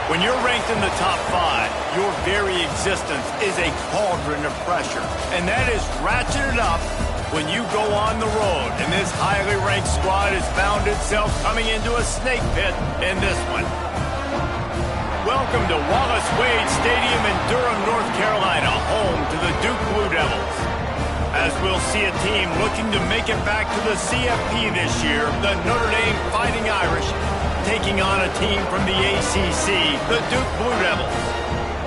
When you're ranked in the top 5, your very existence is a cauldron of pressure. And that is ratcheted up when you go on the road. And this highly ranked squad has found itself coming into a snake pit in this one. Welcome to Wallace Wade Stadium in Durham, North Carolina, home to the Duke Blue Devils. As we'll see a team looking to make it back to the CFP this year, the Notre Dame Fighting Irish, taking on a team from the ACC, the Duke Blue Devils.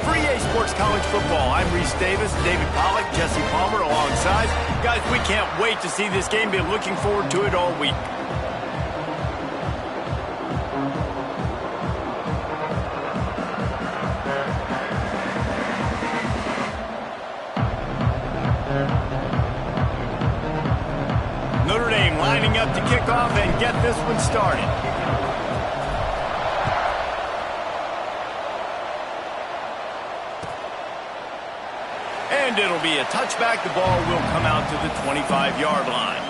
For EA Sports College Football, I'm Reese Davis, David Pollack, Jesse Palmer alongside. Guys, we can't wait to see this game. Been looking forward to it all week. Notre Dame lining up to kick off and get this one started. And it'll be a touchback. The ball will come out to the 25-yard line.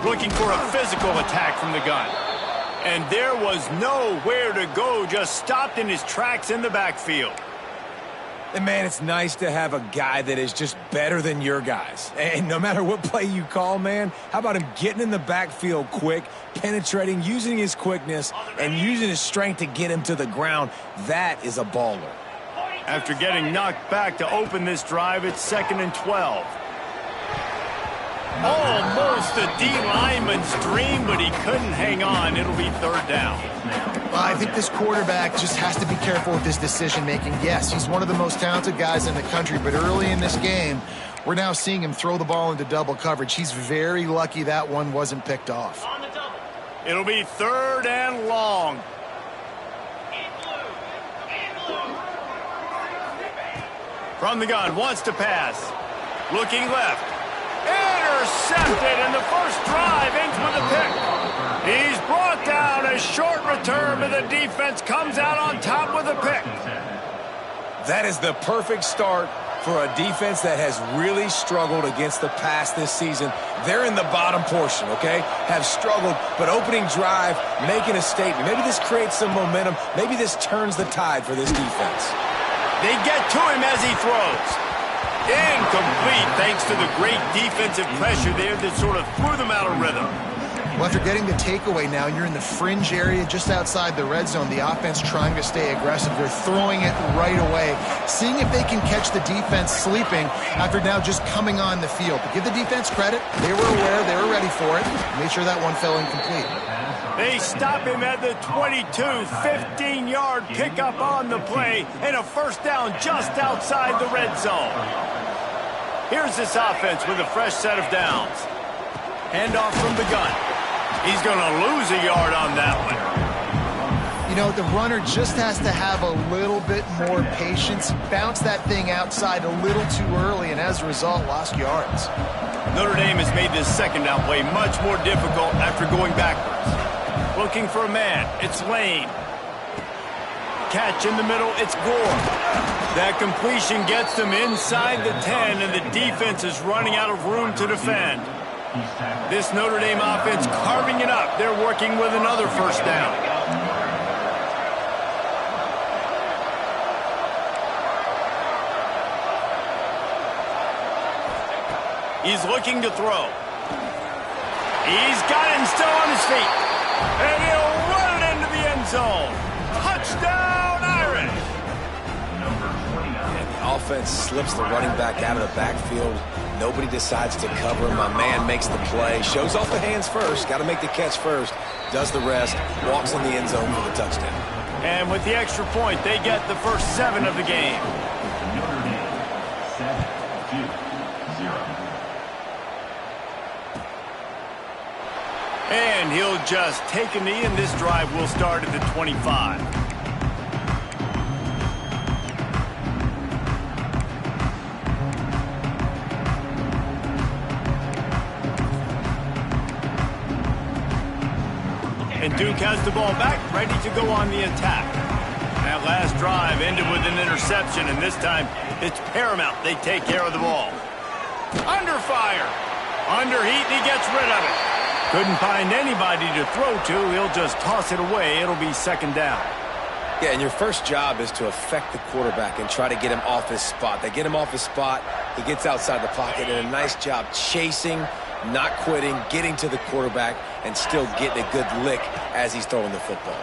Looking for a physical attack from the gun. And there was nowhere to go, just stopped in his tracks in the backfield. And man, it's nice to have a guy that is just better than your guys. And no matter what play you call, man, how about him getting in the backfield quick, penetrating, using his quickness, and using his strength to get him to the ground? That is a baller. After getting knocked back to open this drive, it's 2nd and 12. Almost a D-lineman's dream, but he couldn't hang on. It'll be 3rd down. Well, I think this quarterback just has to be careful with his decision-making. Yes, he's one of the most talented guys in the country, but early in this game, we're now seeing him throw the ball into double coverage. He's very lucky that one wasn't picked off. It'll be 3rd and long. From the gun, wants to pass. Looking left. Intercepted, and the first drive ends with a pick. He's brought down. A short return, but the defense comes out on top with a pick. That is the perfect start for a defense that has really struggled against the pass this season. They're in the bottom portion, okay? Have struggled, but opening drive, making a statement. Maybe this creates some momentum. Maybe this turns the tide for this defense. They get to him as he throws. Incomplete, thanks to the great defensive pressure there that sort of threw them out of rhythm. Well, after getting the takeaway now, you're in the fringe area just outside the red zone. The offense trying to stay aggressive. They're throwing it right away, seeing if they can catch the defense sleeping after now just coming on the field. But give the defense credit. They were aware. They were ready for it. Made sure that one fell incomplete. They stop him at the 22, 15-yard pickup on the play, and a 1st down just outside the red zone. Here's this offense with a fresh set of downs. Handoff from the gun. He's going to lose a yard on that one. You know, the runner just has to have a little bit more patience. Bounce that thing outside a little too early, and as a result, lost yards. Notre Dame has made this 2nd down play much more difficult after going backwards. Looking for a man. It's Lane. Catch in the middle. It's Gore. That completion gets them inside the 10, and the defense is running out of room to defend. This Notre Dame offense carving it up. They're working with another 1st down. He's looking to throw. He's got him still on his feet. And he'll run it into the end zone. Touchdown, Irish! And the offense slips the running back out of the backfield. Nobody decides to cover him. My man makes the play. Shows off the hands first. Got to make the catch first. Does the rest. Walks in the end zone for the touchdown. And with the extra point, they get the first 7 of the game. Notre Dame 7-2-0. And he'll just take a knee, and this drive will start at the 25. And Duke has the ball back, ready to go on the attack. That last drive ended with an interception, and this time it's paramount they take care of the ball. Under fire. Under heat, and he gets rid of it. Couldn't find anybody to throw to. He'll just toss it away. It'll be second down. Yeah, and your first job is to affect the quarterback and try to get him off his spot. They get him off his spot, he gets outside the pocket, and a nice job chasing, not quitting, getting to the quarterback, and still getting a good lick as he's throwing the football.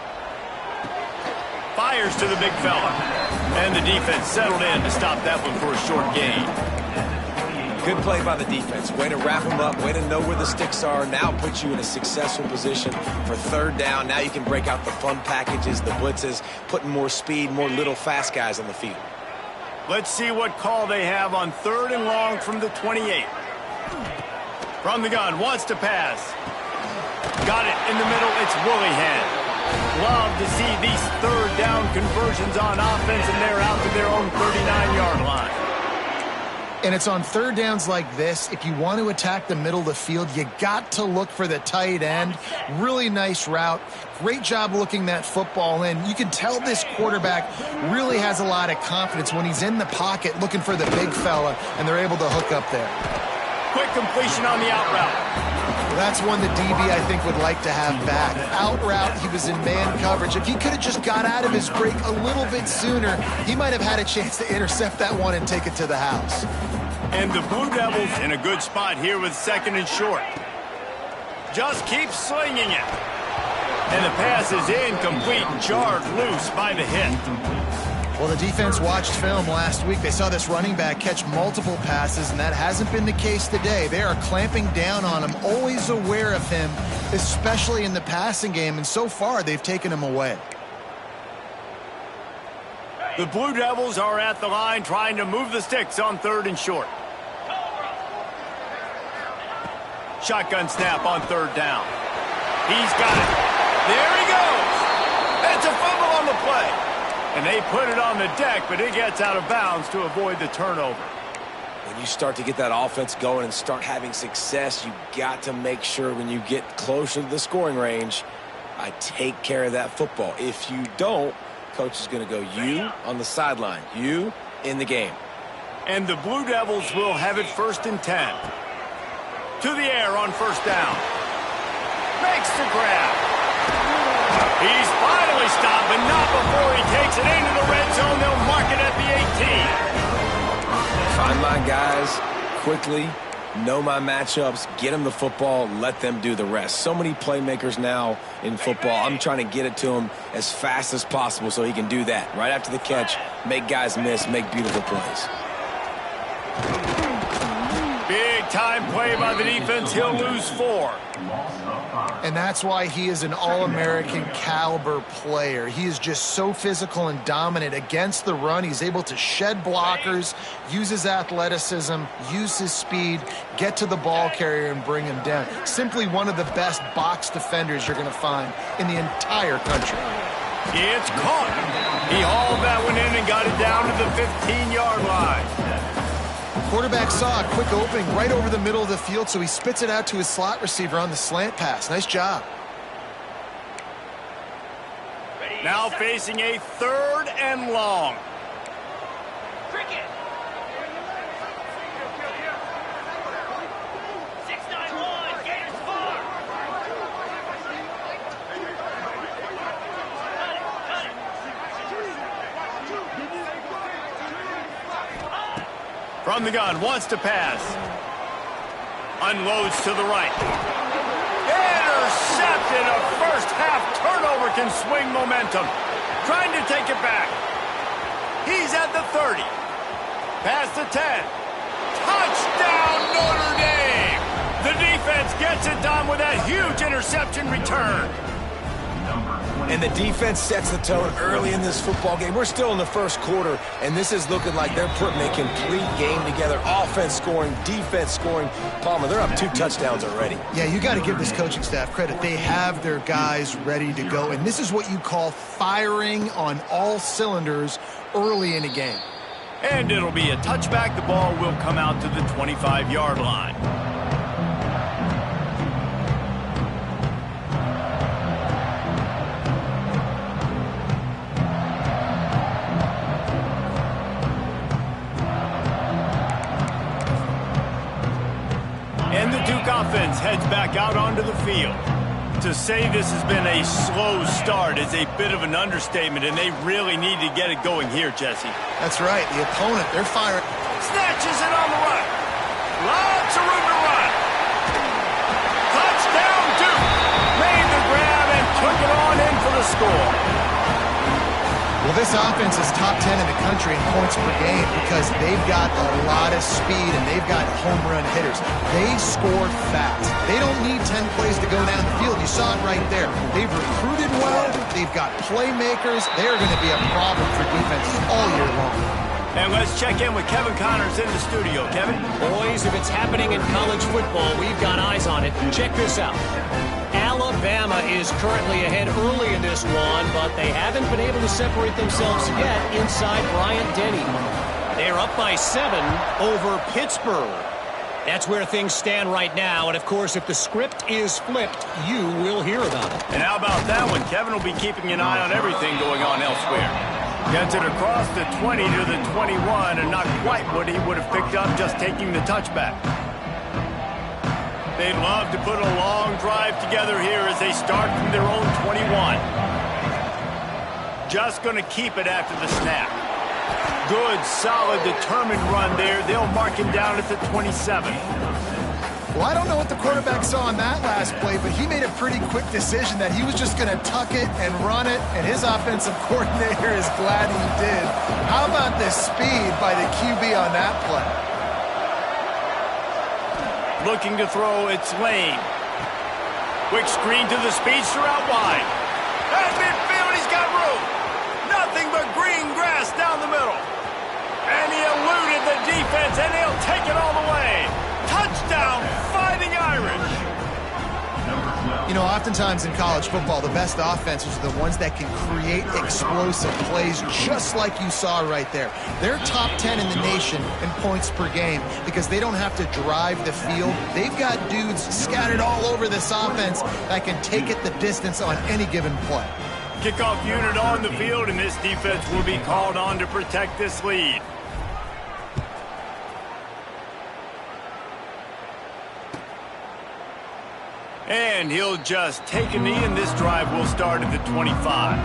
Fires to the big fella. And the defense settled in to stop that one for a short gain. Good play by the defense. Way to wrap them up. Way to know where the sticks are. Now puts you in a successful position for third down. Now you can break out the fun packages, the blitzes, putting more speed, more little fast guys on the field. Let's see what call they have on third and long from the 28. From the gun, wants to pass. Got it in the middle. It's Woollyhan. Love to see these third down conversions on offense, and they're out to their own 39-yard line. And it's on third downs like this, if you want to attack the middle of the field, you got to look for the tight end. Really nice route. Great job looking that football in. You can tell this quarterback really has a lot of confidence when he's in the pocket looking for the big fella, and they're able to hook up there. Quick completion on the out route. That's one that DB, I think, would like to have back. Out route, he was in man coverage. If he could have just got out of his break a little bit sooner, he might have had a chance to intercept that one and take it to the house. And the Blue Devils in a good spot here with second and short. Just keep slinging it. And the pass is incomplete, jarred loose by the hit. Well, the defense watched film last week. They saw this running back catch multiple passes, and that hasn't been the case today. They are clamping down on him, always aware of him, especially in the passing game, and so far they've taken him away. The Blue Devils are at the line trying to move the sticks on third and short. Shotgun snap on third down. He's got it. There he goes. It's a fumble on the play. And they put it on the deck, but it gets out of bounds to avoid the turnover. When you start to get that offense going and start having success, you got to make sure when you get closer to the scoring range, I take care of that football. If you don't, coach is going to go, you on the sideline, you in the game. And the Blue Devils will have it first and 10. To the air on first down. Makes the grab. He's finally stopped, but not before he takes it into the red zone. They'll mark it at the 18. Find my guys quickly, know my matchups, get them the football, let them do the rest. So many playmakers now in football. I'm trying to get it to him as fast as possible so he can do that. Right after the catch, make guys miss, make beautiful plays. Big-time play by the defense. He'll lose 4. And that's why he is an All-American caliber player. He is just so physical and dominant against the run. He's able to shed blockers, use his athleticism, use his speed, get to the ball carrier and bring him down. Simply one of the best box defenders you're going to find in the entire country. It's caught. He hauled that one in and got it down to the 15-yard line. Quarterback saw a quick opening right over the middle of the field, so he spits it out to his slot receiver on the slant pass. Nice job. Now facing a third and long. Cricket. 691, Gators 4. Cut it. From the gun, wants to pass. Unloads to the right. Intercepted. A first-half turnover can swing momentum. Trying to take it back. He's at the 30. Past the 10. Touchdown, Notre Dame! The defense gets it done with that huge interception return. And the defense sets the tone early in this football game. We're still in the first quarter, and this is looking like they're putting a complete game together. Offense scoring, defense scoring. Palmer, they're up 2 touchdowns already. Yeah, you got to give this coaching staff credit. They have their guys ready to go, and this is what you call firing on all cylinders early in a game. And it'll be a touchback. The ball will come out to the 25-yard line. heads back out onto the field. To say this has been a slow start is a bit of an understatement, and they really need to get it going here, Jesse. That's right. The opponent, they're firing. Snatches it on the run. Lots of room to run. Touchdown, Duke. Made the grab and took it on in for the score. Well, this offense is top 10 in the country in points per game because they've got a lot of speed and they've got home run hitters. They score fast. They don't need 10 plays to go down the field. You saw it right there. They've recruited well. They've got playmakers. They are going to be a problem for defenses all year long. And let's check in with Kevin Connors in the studio. Kevin? Boys, if it's happening in college football, we've got eyes on it. Check this out. Alabama is currently ahead early in this one, but they haven't been able to separate themselves yet inside Bryant-Denny. They're up by 7 over Pittsburgh. That's where things stand right now, and of course, if the script is flipped, you will hear about it. And how about that one? Kevin will be keeping an eye on everything going on elsewhere. Gets it across the 20 to the 21, and not quite what he would have picked up just taking the touchback. They'd love to put a long drive together here as they start from their own 21. Just going to keep it after the snap. Good, solid, determined run there. They'll mark him down at the 27. Well, I don't know what the quarterback saw on that last play, but he made a pretty quick decision that he was just going to tuck it and run it, and his offensive coordinator is glad he did. How about the speed by the QB on that play? Looking to throw, it's Lane. Quick screen to the speedster out wide. At midfield, he's got room. Nothing but green grass down the middle. And he eluded the defense, and he'll take it all the way. Touchdown, Fighting Irish. You know, oftentimes in college football, the best offenses are the ones that can create explosive plays just like you saw right there. They're top 10 in the nation in points per game because they don't have to drive the field. They've got dudes scattered all over this offense that can take it the distance on any given play. Kickoff unit on the field, and this defense will be called on to protect this lead. And he'll just take a knee, and this drive will start at the 25.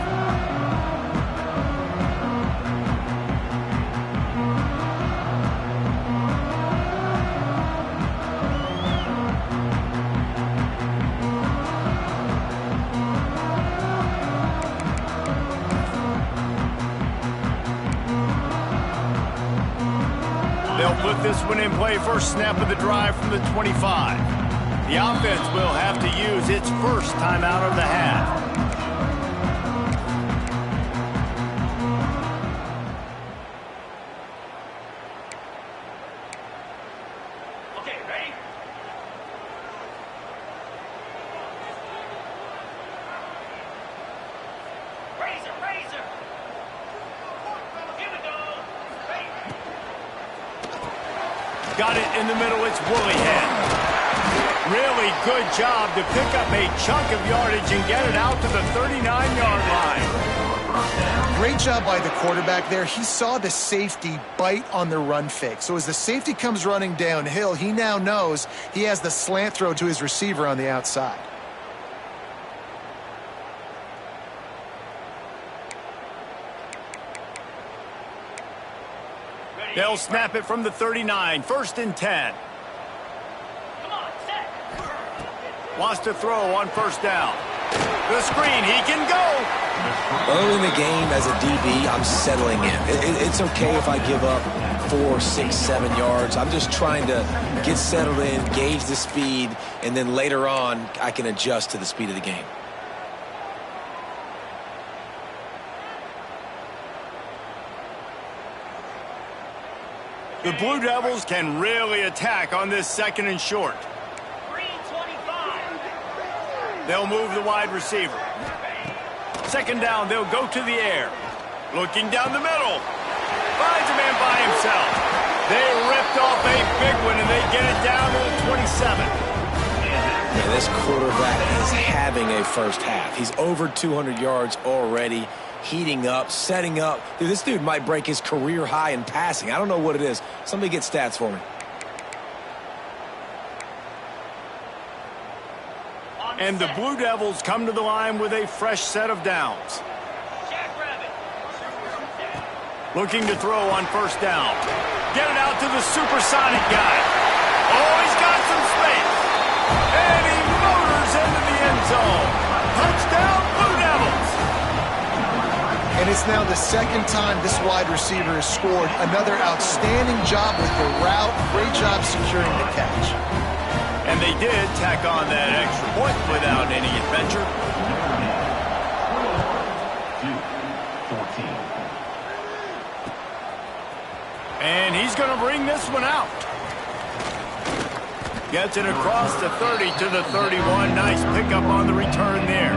They'll put this one in play first snap of the drive from the 25. The offense will have to use its first timeout of the half. Okay, ready? Razor. Here we go. Ready. Got it in the middle. It's Woollyhead. Really good job to pick up a chunk of yardage and get it out to the 39-yard line. Great job by the quarterback there. He saw the safety bite on the run fake. So as the safety comes running downhill, he now knows he has the slant throw to his receiver on the outside. They'll snap it from the 39. 1st and 10. Come on, set. Wants to throw on first down. The screen, he can go. Early in the game as a DB, I'm settling in. It's okay if I give up 4, 6, 7 yards. I'm just trying to get settled in, gauge the speed, and then later on, I can adjust to the speed of the game. The Blue Devils can really attack on this 2nd and short. Green 25. They'll move the wide receiver. 2nd down, they'll go to the air. Looking down the middle. Finds a man by himself. They ripped off a big one, and they get it down to the 27. Man, this quarterback is having a first half. He's over 200 yards already, heating up, setting up. Dude, this dude might break his career high in passing. I don't know what it is. Somebody get stats for me. And the Blue Devils come to the line with a fresh set of downs. Jackrabbit. Looking to throw on first down. Get it out to the supersonic guy. Oh, he's got some space. And he motors into the end zone. Touchdown, Blue Devils. And it's now the second time this wide receiver has scored. Another outstanding job with the route. Great job securing the catch. And they did tack on that extra point without any adventure. 14. And he's going to bring this one out. Gets it across the 30 to the 31. Nice pickup on the return there.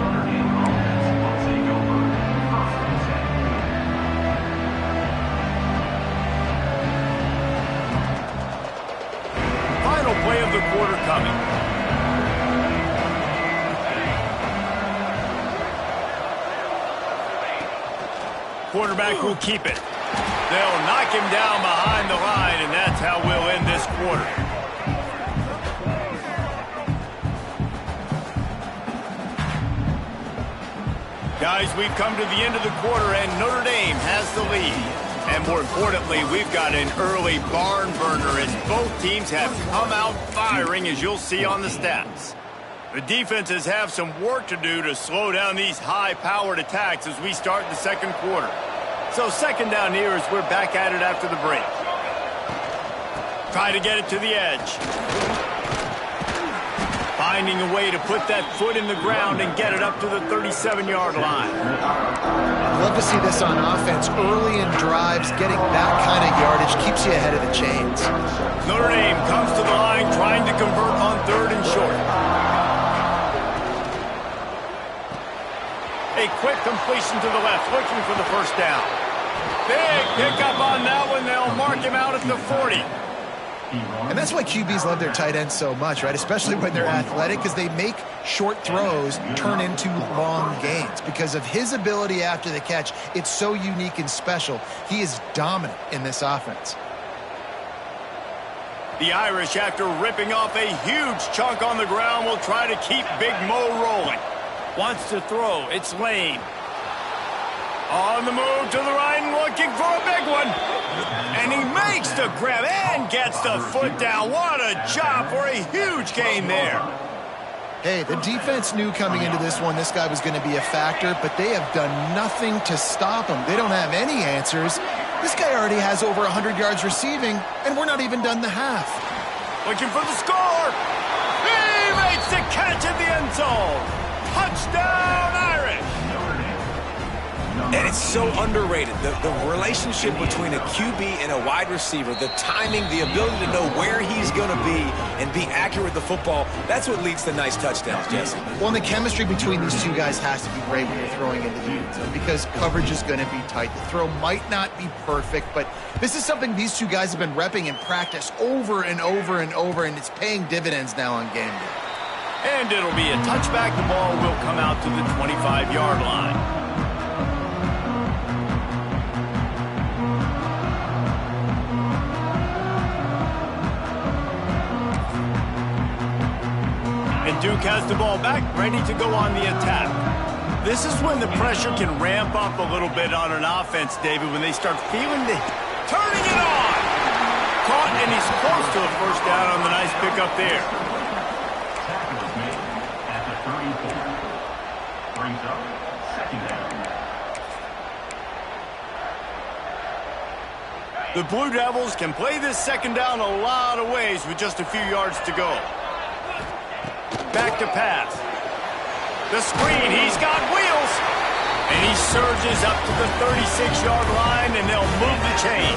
Final play of the quarter coming. Quarterback will keep it. They'll knock him down behind the line, and that's how we'll end this quarter. Guys, we've come to the end of the quarter, and Notre Dame has the lead. And more importantly, we've got an early barn burner as both teams have come out firing, as you'll see on the stats. The defenses have some work to do to slow down these high-powered attacks as we start the second quarter. So second down here as we're back at it after the break. Try to get it to the edge. Finding a way to put that foot in the ground and get it up to the 37-yard line. Love to see this on offense. Early in drives, getting that kind of yardage keeps you ahead of the chains. Notre Dame comes to the line trying to convert on third and short. A quick completion to the left, looking for the first down. Big pickup on that one. They'll mark him out at the 40. And that's why QBs love their tight ends so much, right? Especially when they're athletic, because they make short throws turn into long gains. Because of his ability after the catch, it's so unique and special. He is dominant in this offense. The Irish, after ripping off a huge chunk on the ground, will try to keep Big Mo rolling. Wants to throw. It's Lane. On the move to the right and looking for a big one. And he makes the grab and gets the foot down. What a job for a huge gain there. Hey, the defense knew coming into this one this guy was going to be a factor, but they have done nothing to stop him. They don't have any answers. This guy already has over 100 yards receiving, and we're not even done the half. Looking for the score. He makes the catch in the end zone. Touchdown, Irish! And it's so underrated. The relationship between a QB and a wide receiver, the timing, the ability to know where he's going to be and be accurate with the football, that's what leads to nice touchdowns, Jesse. Well, and the chemistry between these two guys has to be great when you're throwing into the end zone because coverage is going to be tight. The throw might not be perfect, but this is something these two guys have been repping in practice over and over and over, and it's paying dividends now on game day. And it'll be a touchback. The ball will come out to the 25-yard line. And Duke has the ball back, ready to go on the attack. This is when the pressure can ramp up a little bit on an offense, David, when they start feeling the turning it on. Caught, and he's close to a first down on the nice pickup there. Brings up second down. The Blue Devils can play this second down a lot of ways with just a few yards to go. Back to pass. The screen, he's got wheels. And he surges up to the 36-yard line, and they'll move the chain.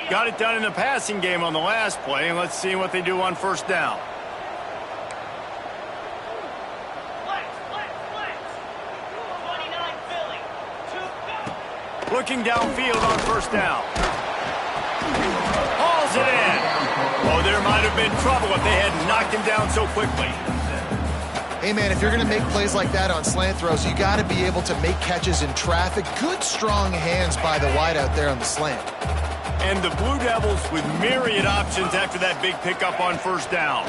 Got it done in the passing game on the last play, and let's see what they do on first down. Flex. 29 Philly. 2 go. Looking downfield on first down. Hauls it in. Oh, there might have been trouble if they had knocked him down so quickly. Hey, man, if you're going to make plays like that on slant throws, you got to be able to make catches in traffic. Good, strong hands by the wide out there on the slant. And the Blue Devils with myriad options after that big pickup on first down.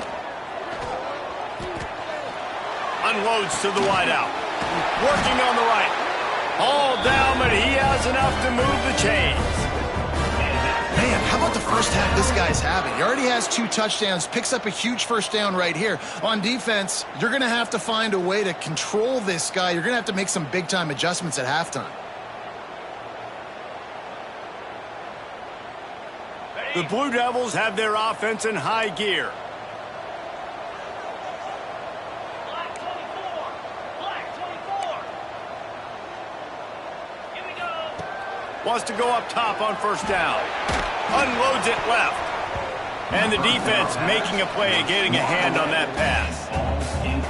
Unloads to the wideout. Working on the right. All down, but he has enough to move the chains. Man, how about the first half this guy's having? He already has 2 touchdowns, picks up a huge first down right here. On defense, you're going to have to find a way to control this guy. You're going to have to make some big-time adjustments at halftime. The Blue Devils have their offense in high gear. Black 24. Black 24. Here we go. Wants to go up top on first down. Unloads it left. And the defense making a play, getting a hand on that pass.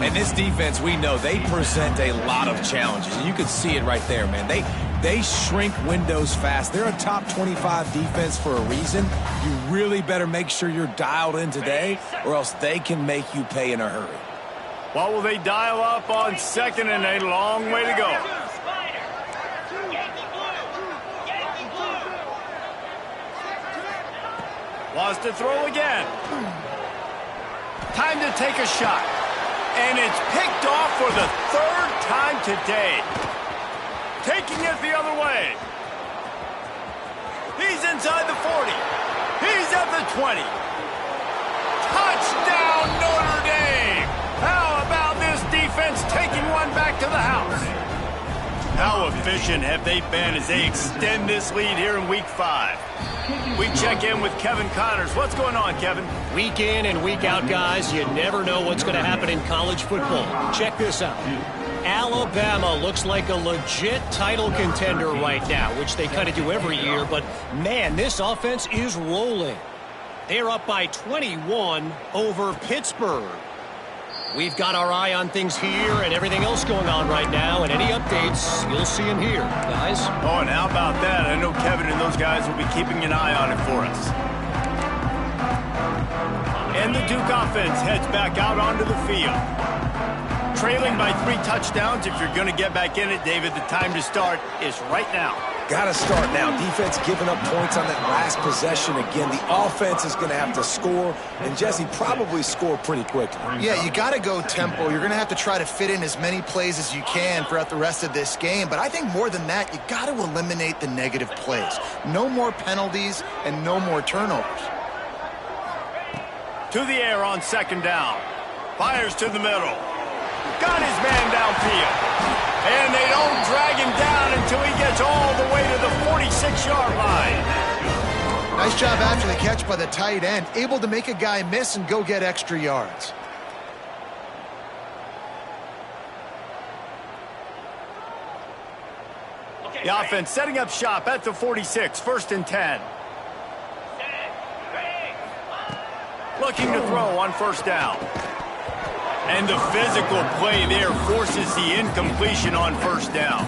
And this defense, we know, they present a lot of challenges. And you can see it right there, man. They shrink windows fast. They're a top 25 defense for a reason. You really better make sure you're dialed in today, or else they can make you pay in a hurry. What will they dial up on second and a long way to go? Spider. Yankee blue. Yankee blue. Wants to throw again. Time to take a shot. And it's picked off for the 3rd time today. Taking it the other way. He's inside the 40. He's at the 20. Touchdown, Notre Dame! How about this defense taking one back to the house? How efficient have they been as they extend this lead here in Week 5? We check in with Kevin Connors. What's going on, Kevin? Week in and week out, guys, you never know what's going to happen in college football. Check this out. Alabama looks like a legit title contender right now, which they kind of do every year, but man, this offense is rolling. They're up by 21 over Pittsburgh. We've got our eye on things here and everything else going on right now, and any updates, you'll see them here, guys. Oh, and how about that? I know Kevin and those guys will be keeping an eye on it for us. And the Duke offense heads back out onto the field. Trailing by 3 touchdowns. If you're going to get back in it, David, the time to start is right now. Got to start now. Defense giving up points on that last possession again. The offense is going to have to score, and Jesse probably score pretty quickly. Yeah, you got to go tempo. You're going to have to try to fit in as many plays as you can throughout the rest of this game. But I think more than that, you got to eliminate the negative plays. No more penalties and no more turnovers. To the air on second down. Fires to the middle. Got his man downfield. And they don't drag him down until he gets all the way to the 46-yard line. Nice job after the catch by the tight end. Able to make a guy miss and go get extra yards. Okay, The offense setting up shop at the 46, 1st and 10. Looking to throw on first down. And the physical play there forces the incompletion on first down.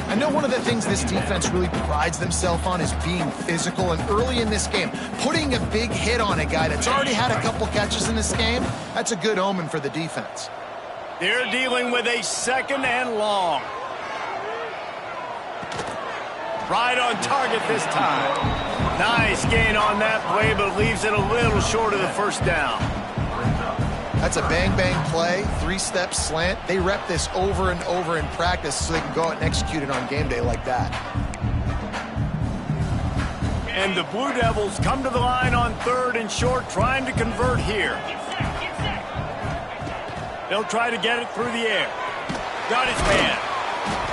I know one of the things this defense really prides themselves on is being physical. And early in this game, putting a big hit on a guy that's already had a couple catches in this game, that's a good omen for the defense. They're dealing with a 2nd and long. Right on target this time. Nice gain on that play, but leaves it a little short of the first down. That's a bang-bang play, 3-step slant. They rep this over and over in practice so they can go out and execute it on game day like that. And the Blue Devils come to the line on 3rd and short, trying to convert here. They'll try to get it through the air. Got his man.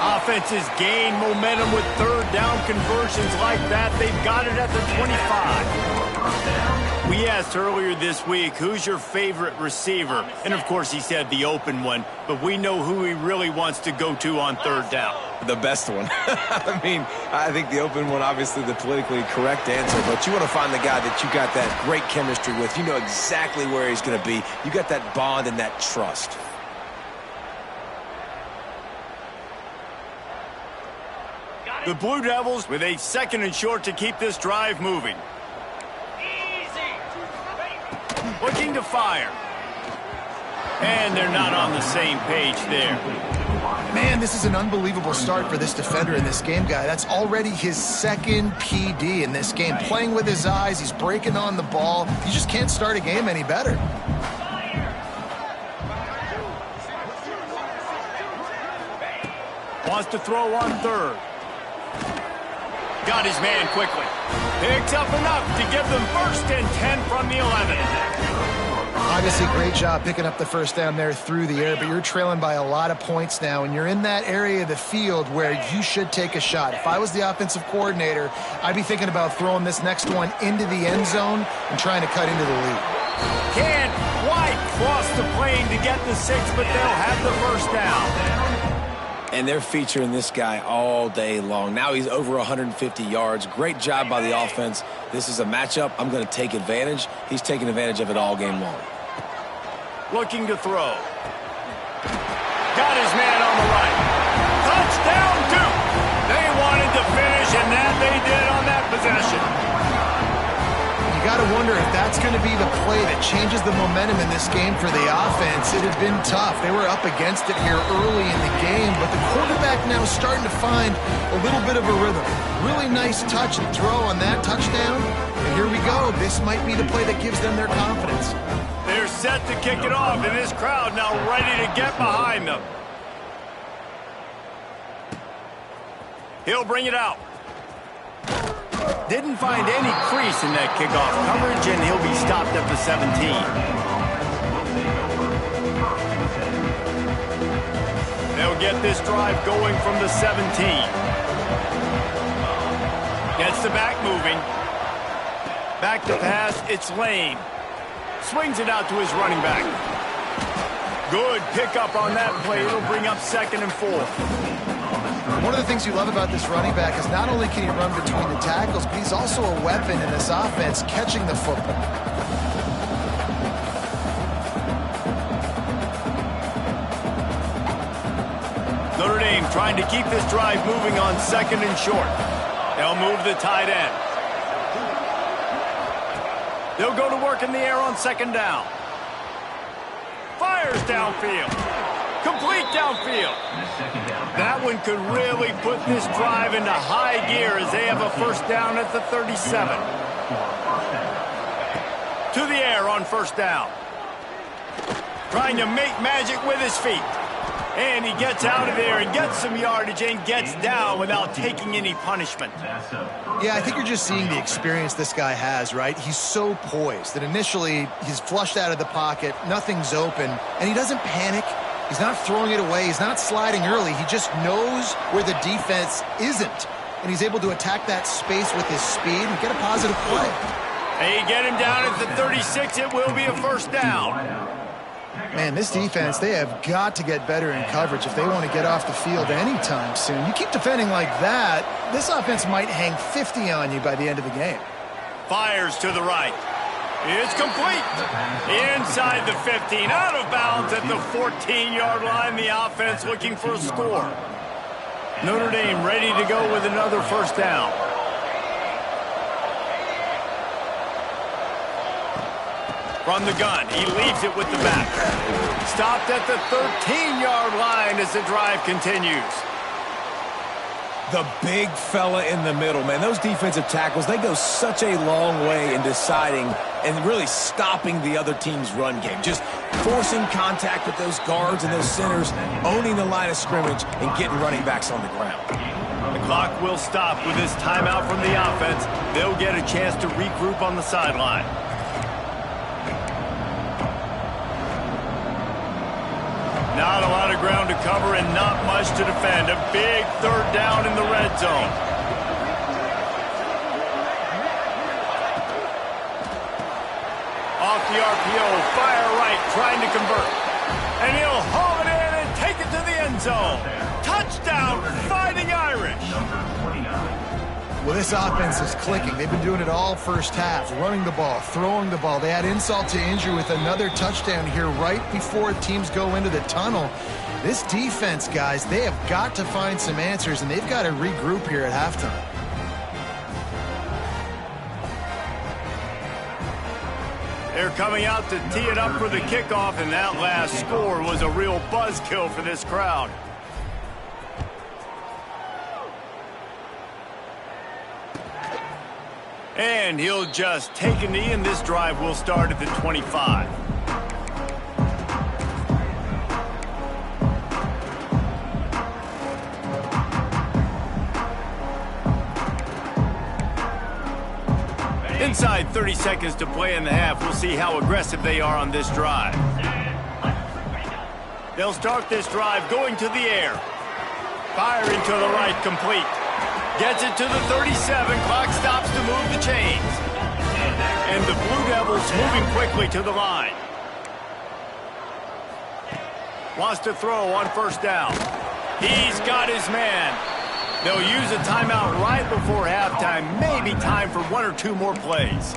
Offenses gain momentum with 3rd down conversions like that. They've got it at the 25. We asked earlier this week, who's your favorite receiver? And, of course, he said the open one. But we know who he really wants to go to on 3rd down. The best one. I mean, I think the open one, obviously the politically correct answer. But you want to find the guy that you got that great chemistry with. You know exactly where he's going to be. You got that bond and that trust. The Blue Devils with a 2nd and short to keep this drive moving. Looking to fire. And they're not on the same page there. Man, this is an unbelievable start for this defender in this game, guy. That's already his second PD in this game. Playing with his eyes, he's breaking on the ball. You just can't start a game any better. Wants to throw on third. Got his man quickly. Picks up enough to give them 1st and 10 from the 11. Obviously, great job picking up the first down there through the air, but you're trailing by a lot of points now, and you're in that area of the field where you should take a shot. If I was the offensive coordinator, I'd be thinking about throwing this next one into the end zone and trying to cut into the lead. Can't quite cross the plane to get the 6, but they'll have the first down. And they're featuring this guy all day long. Now he's over 150 yards. Great job by the offense. This is a matchup I'm going to take advantage. He's taking advantage of it all game long. Looking to throw. Got his man on the right. Touchdown, Duke. They wanted to finish, and that they did on that possession. You got to wonder if that's going to be the play that changes the momentum in this game for the offense. It had been tough. They were up against it here early in the game, but the quarterback now is starting to find a little bit of a rhythm. Really nice touch and throw on that touchdown. And here we go. This might be the play that gives them their confidence. They're set to kick it off, and this crowd now ready to get behind them. He'll bring it out. Didn't find any crease in that kickoff coverage, and he'll be stopped at the 17. They'll get this drive going from the 17. Gets the back moving. Back to pass, it's Lane. Swings it out to his running back. Good pickup on that play. It'll bring up 2nd and 4. One of the things you love about this running back is not only can he run between the tackles, but he's also a weapon in this offense catching the football. Notre Dame trying to keep this drive moving on 2nd and short. They'll move the tight end. They'll go to work in the air on 2nd down. Fires downfield. Complete downfield. That one could really put this drive into high gear as they have a first down at the 37. To the air on 1st down. Trying to make magic with his feet. And he gets out of there and gets some yardage and gets down without taking any punishment. Yeah, I think you're just seeing the experience this guy has, right? He's so poised that initially he's flushed out of the pocket, nothing's open, and he doesn't panic. He's not throwing it away. He's not sliding early. He just knows where the defense isn't, and he's able to attack that space with his speed and get a positive play. They get him down at the 36. It will be a first down. Man, this defense, they have got to get better in coverage if they want to get off the field anytime soon. You keep defending like that, this offense might hang 50 on you by the end of the game. Fires to the right. It's complete. Inside the 15, out of bounds at the 14-yard line. The offense looking for a score. Notre Dame ready to go with another first down. From the gun, he leaves it with the back. Stopped at the 13-yard line as the drive continues. The big fella in the middle, man. Those defensive tackles, they go such a long way in deciding and really stopping the other team's run game. Just forcing contact with those guards and those centers, owning the line of scrimmage, and getting running backs on the ground. The clock will stop with this timeout from the offense. They'll get a chance to regroup on the sideline. Not a lot of ground to cover and not much to defend. A big third down in the red zone. Off the RPO, fire right, trying to convert. And he'll haul it in and take it to the end zone. Touchdown, Fighting Irish. Well, this offense is clicking. They've been doing it all first half, running the ball, throwing the ball. They had insult to injury with another touchdown here right before teams go into the tunnel. This defense, guys, they have got to find some answers, and they've got to regroup here at halftime. They're coming out to tee it up for the kickoff, and that last score was a real buzzkill for this crowd. And he'll just take a knee, and this drive will start at the 25. Inside 30 seconds to play in the half. We'll see how aggressive they are on this drive. They'll start this drive going to the air. Firing to the right, complete. Gets it to the 37. Clock stops to move the chains. And the Blue Devils moving quickly to the line. Wants to throw on first down. He's got his man. They'll use a timeout right before halftime. Maybe time for one or two more plays.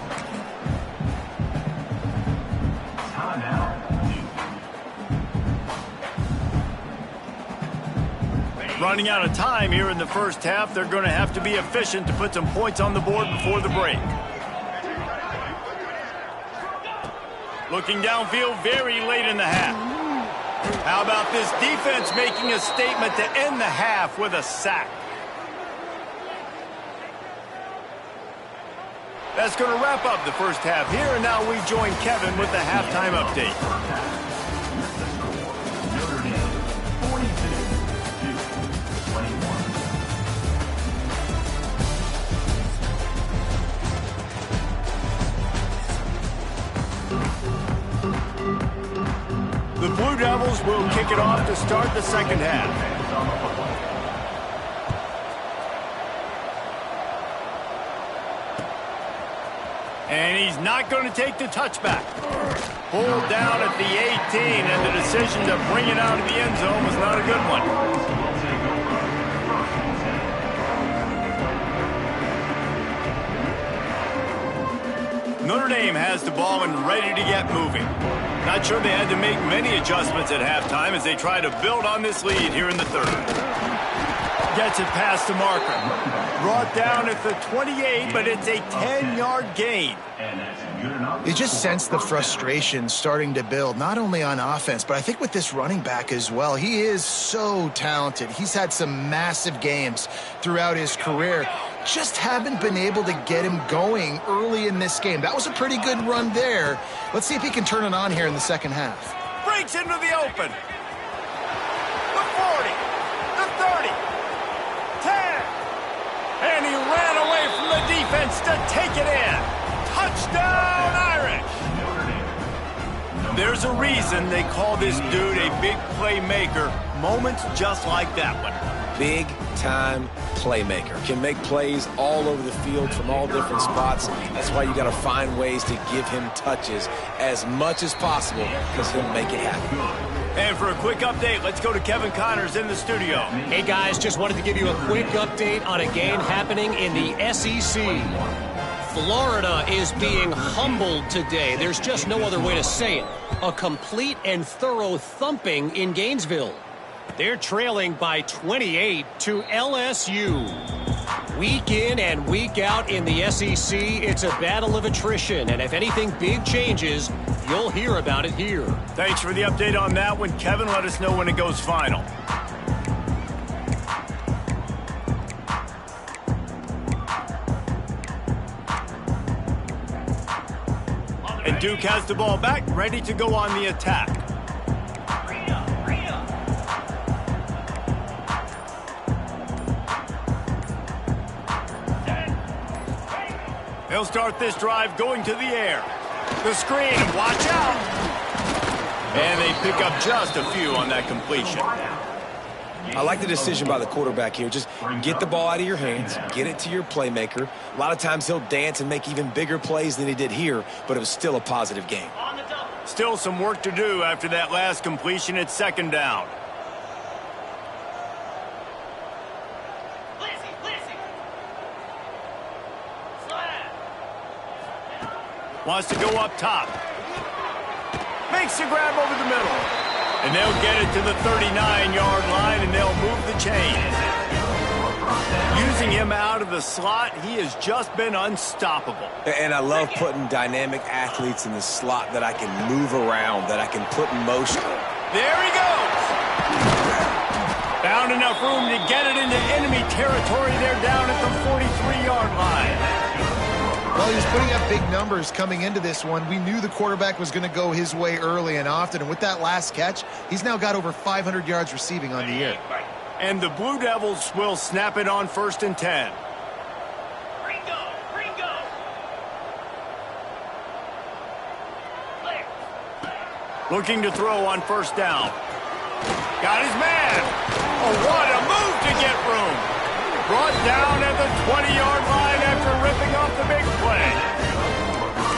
Running out of time here in the first half. They're going to have to be efficient to put some points on the board before the break. Looking downfield very late in the half. How about this defense making a statement to end the half with a sack? That's going to wrap up the first half here, and now we join Kevin with the halftime update. The Blue Devils will kick it off to start the second half. And he's not going to take the touchback. Pulled down at the 18, and the decision to bring it out of the end zone was not a good one. Notre Dame has the ball and ready to get moving. Not sure they had to make many adjustments at halftime as they try to build on this lead here in the third. Gets it past the marker. Brought down at the 28, but it's a 10-yard gain. You just sense the frustration starting to build, not only on offense, but I think with this running back as well. He is so talented. He's had some massive games throughout his career. Just haven't been able to get him going early in this game. That was a pretty good run there. Let's see if he can turn it on here in the second half. Breaks into the open. The 40, the 30, 10. And he ran away from the defense to take it in. Touchdown, Irish. There's a reason they call this dude a big playmaker. Moments just like that one. Big-time playmaker. Can make plays all over the field from all different spots. That's why you got to find ways to give him touches as much as possible because he'll make it happen. And for a quick update, let's go to Kevin Connors in the studio. Hey, guys, just wanted to give you a quick update on a game happening in the SEC. Florida is being humbled today. There's just no other way to say it. A complete and thorough thumping in Gainesville. They're trailing by 28 to LSU. Week in and week out in the SEC, it's a battle of attrition. And if anything big changes, you'll hear about it here. Thanks for the update on that one, Kevin. Let us know when it goes final. And Duke has the ball back, ready to go on the attack. They'll start this drive going to the air. The screen, watch out! And they pick up just a few on that completion. I like the decision by the quarterback here. Just get the ball out of your hands, get it to your playmaker. A lot of times he'll dance and make even bigger plays than he did here, but it was still a positive game. Still some work to do after that last completion. It's second down. Wants to go up top. Makes the grab over the middle. And they'll get it to the 39-yard line, and they'll move the chains. Using him out of the slot, he has just been unstoppable. And I love putting dynamic athletes in the slot that I can move around, that I can put in motion. There he goes. Found enough room to get it into enemy territory. They're down at the 43-yard line. Well, he was putting up big numbers coming into this one. We knew the quarterback was going to go his way early and often, and with that last catch, he's now got over 500 yards receiving on the year. And the Blue Devils will snap it on 1st and 10. Ringo, Ringo. Clear. Looking to throw on 1st down. Got his man. Oh, what a move to get room. Brought down at the 20-yard line after ripping off the big play.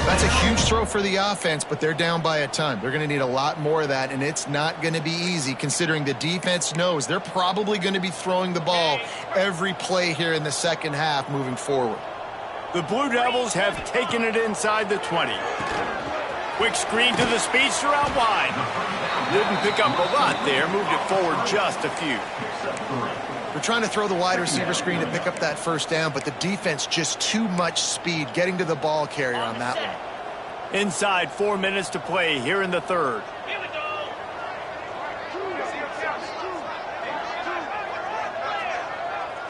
That's a huge throw for the offense, but they're down by a ton. They're going to need a lot more of that, and it's not going to be easy considering the defense knows they're probably going to be throwing the ball every play here in the second half moving forward. The Blue Devils have taken it inside the 20. Quick screen to the speedster out wide. Didn't pick up a lot there, moved it forward just a few. They're trying to throw the wide receiver screen to pick up that 1st down, but the defense just too much speed getting to the ball carrier on that one. Inside 4 minutes to play here in the 3rd. Here we go.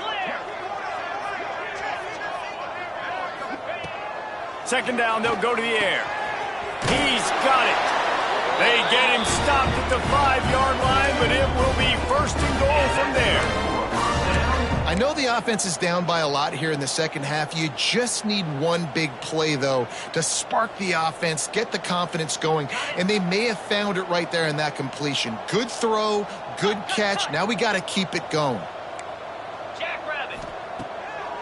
Clear. 2nd down, they'll go to the air. He's got it. They get him stopped at the 5-yard line, but it will be 1st and goal from there. I know the offense is down by a lot here in the second half. You just need one big play, though, to spark the offense, get the confidence going, and they may have found it right there in that completion. Good throw, good catch. Now we got to keep it going. Jackrabbit.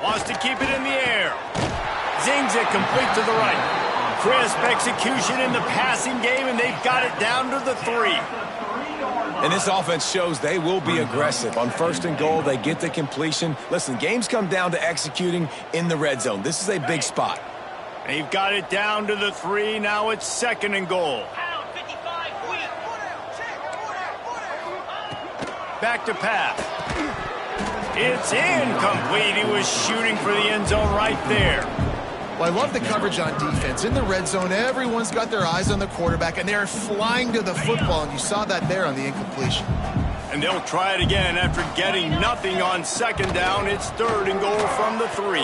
Wants to keep it in the air. Zings it complete to the right. Crisp execution in the passing game, and they've got it down to the 3. And this offense shows they will be aggressive. On 1st and goal, they get the completion. Listen, games come down to executing in the red zone. This is a big spot. They've got it down to the 3. Now it's 2nd and goal. Pound 55 weak. Back to pass. It's incomplete. He was shooting for the end zone right there. Well, I love the coverage on defense. In the red zone, everyone's got their eyes on the quarterback, and they're flying to the football, and you saw that there on the incompletion. And they'll try it again after getting nothing on 2nd down. It's 3rd and goal from the 3.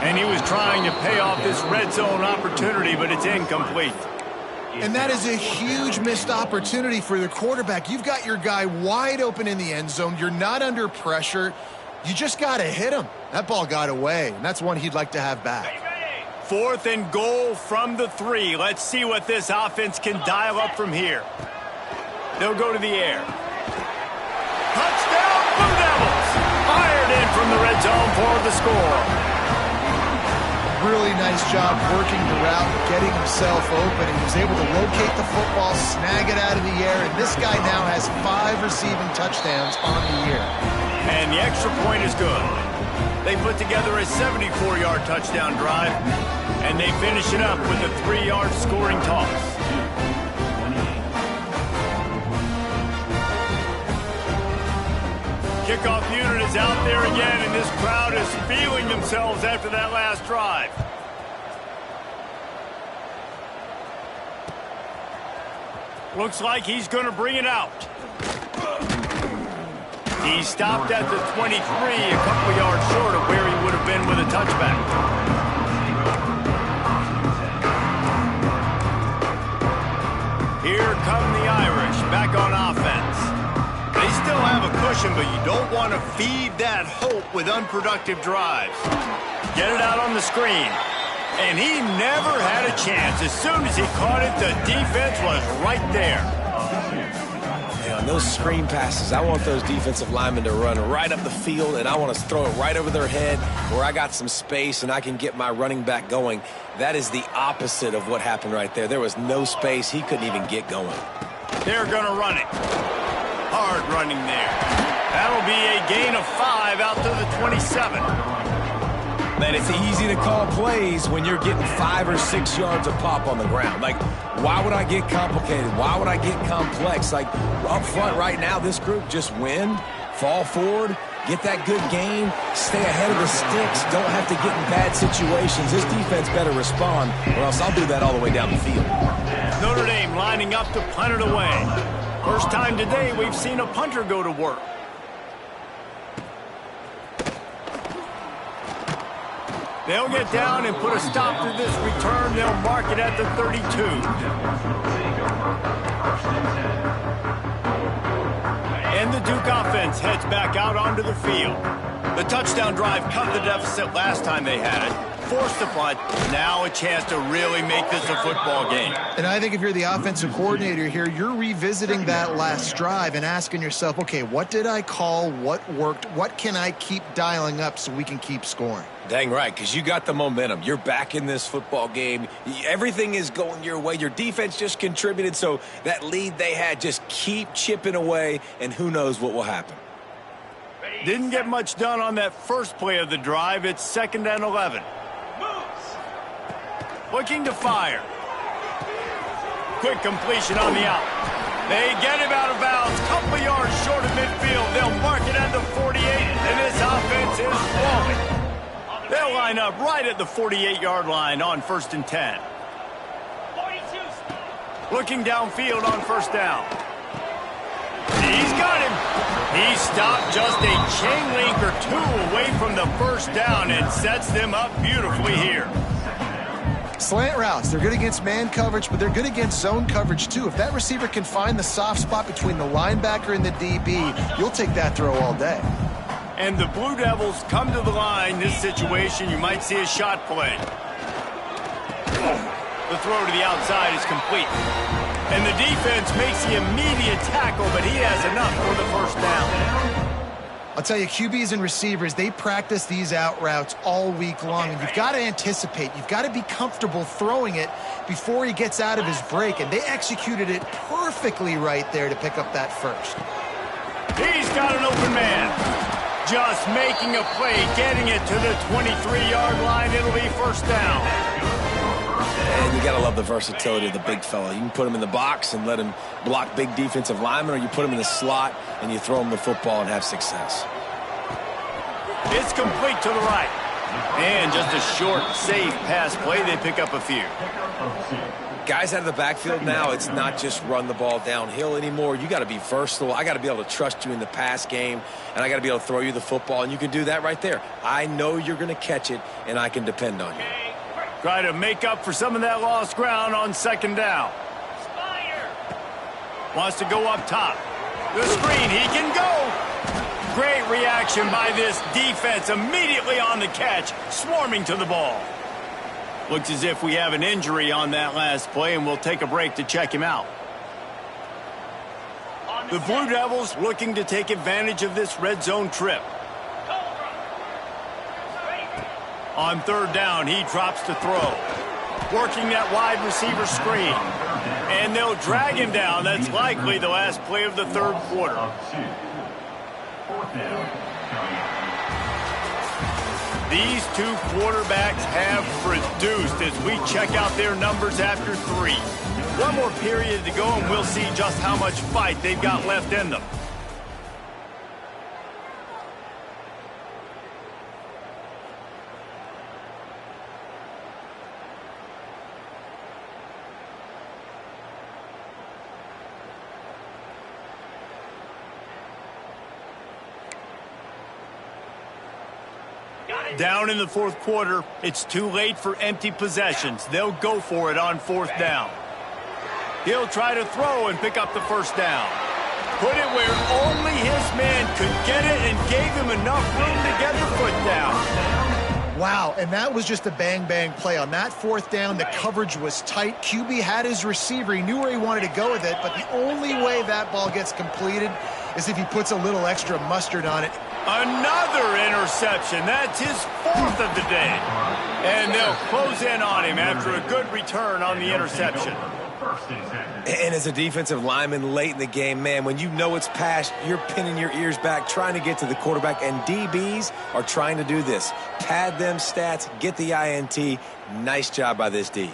And he was trying to pay off this red zone opportunity, but it's incomplete. And that is a huge missed opportunity for the quarterback. You've got your guy wide open in the end zone. You're not under pressure. You just got to hit him. That ball got away, and that's one he'd like to have back. 4th and goal from the 3. Let's see what this offense can dial up from here. They'll go to the air. Touchdown, Blue Devils! Fired in from the red zone for the score. Really nice job working the route, getting himself open, and he was able to locate the football, snag it out of the air, and this guy now has 5 receiving touchdowns on the year. And the extra point is good. They put together a 74-yard touchdown drive, and they finish it up with a 3-yard scoring toss. Kickoff unit is out there again, and this crowd is feeling themselves after that last drive. Looks like he's going to bring it out. He stopped at the 23, a couple yards short of where he would have been with a touchback. Here come the Irish back on offense. They still have a cushion, but you don't want to feed that hope with unproductive drives. Get it out on the screen. And he never had a chance. As soon as he caught it, the defense was right there. On those screen passes, I want those defensive linemen to run right up the field, and I want to throw it right over their head where I got some space and I can get my running back going. That is the opposite of what happened right there. There was no space. He couldn't even get going. They're going to run it. Hard running there. That'll be a gain of 5 out to the 27. Man, it's easy to call plays when you're getting 5 or 6 yards of pop on the ground. Like, why would I get complicated? Why would I get complex? Like, up front right now, this group just win, fall forward, get that good gain, stay ahead of the sticks, don't have to get in bad situations. This defense better respond, or else I'll do that all the way down the field. Notre Dame lining up to punt it away. First time today we've seen a punter go to work. They'll get down and put a stop to this return. They'll mark it at the 32. And the Duke offense heads back out onto the field. The touchdown drive cut the deficit last time they had it. Forced the punt. Now a chance to really make this a football game. And I think if you're the offensive coordinator here, you're revisiting that last drive and asking yourself, okay, what did I call? What worked? What can I keep dialing up so we can keep scoring? Dang right, because you got the momentum. You're back in this football game. Everything is going your way. Your defense just contributed, so that lead they had, just keep chipping away, and who knows what will happen. Didn't get much done on that first play of the drive. It's 2nd and 11. Looking to fire. Quick completion on the out. They get him out of bounds. Couple of yards short of midfield. They'll mark it at the 48, and this offense is rolling. They'll line up right at the 48-yard line on 1st and 10. 42. Looking downfield on 1st down. He's got him. He stopped just a chain link or two away from the 1st down and sets them up beautifully here. Slant routes, they're good against man coverage, but they're good against zone coverage too. If that receiver can find the soft spot between the linebacker and the DB, you'll take that throw all day. And the Blue Devils come to the line. This situation, you might see a shot play. The throw to the outside is complete. And the defense makes the immediate tackle, but he has enough for the 1st down. I'll tell you, QBs and receivers, they practice these out routes all week long, and you've got to anticipate. You've got to be comfortable throwing it before he gets out of his break, and they executed it perfectly right there to pick up that first. He's got an open man. Just making a play, getting it to the 23-yard line. It'll be 1st down. And you got to love the versatility of the big fella. You can put him in the box and let him block big defensive linemen, or you put him in the slot and you throw him the football and have success. It's complete to the right. And just a short, safe pass play. They pick up a few. Guys out of the backfield now, it's not just run the ball downhill anymore. You got to be versatile. I got to be able to trust you in the pass game, and I got to be able to throw you the football, and you can do that right there. I know you're going to catch it, and I can depend on you. Try to make up for some of that lost ground on 2nd down. Wants to go up top. The screen, he can go. Great reaction by this defense, immediately on the catch, swarming to the ball. Looks as if we have an injury on that last play, and we'll take a break to check him out. The Blue Devils looking to take advantage of this red zone trip. On 3rd down, he drops to throw. Working that wide receiver screen. And they'll drag him down. That's likely the last play of the 3rd quarter. These two quarterbacks have produced as we check out their numbers after 3. One more period to go, and we'll see just how much fight they've got left in them. Down in the 4th quarter, it's too late for empty possessions. They'll go for it on 4th down. He'll try to throw and pick up the 1st down. Put it where only his man could get it and gave him enough room to get the foot down. Wow, and that was just a bang-bang play. On that 4th down, the coverage was tight. QB had his receiver. He knew where he wanted to go with it, but the only way that ball gets completed is if he puts a little extra mustard on it. Another interception. That's his 4th of the day. And they'll close in on him after a good return on the interception. And as a defensive lineman late in the game, man, when you know it's past, you're pinning your ears back, trying to get to the quarterback, and DBs are trying to do this. Pad them stats, get the INT. Nice job by this D.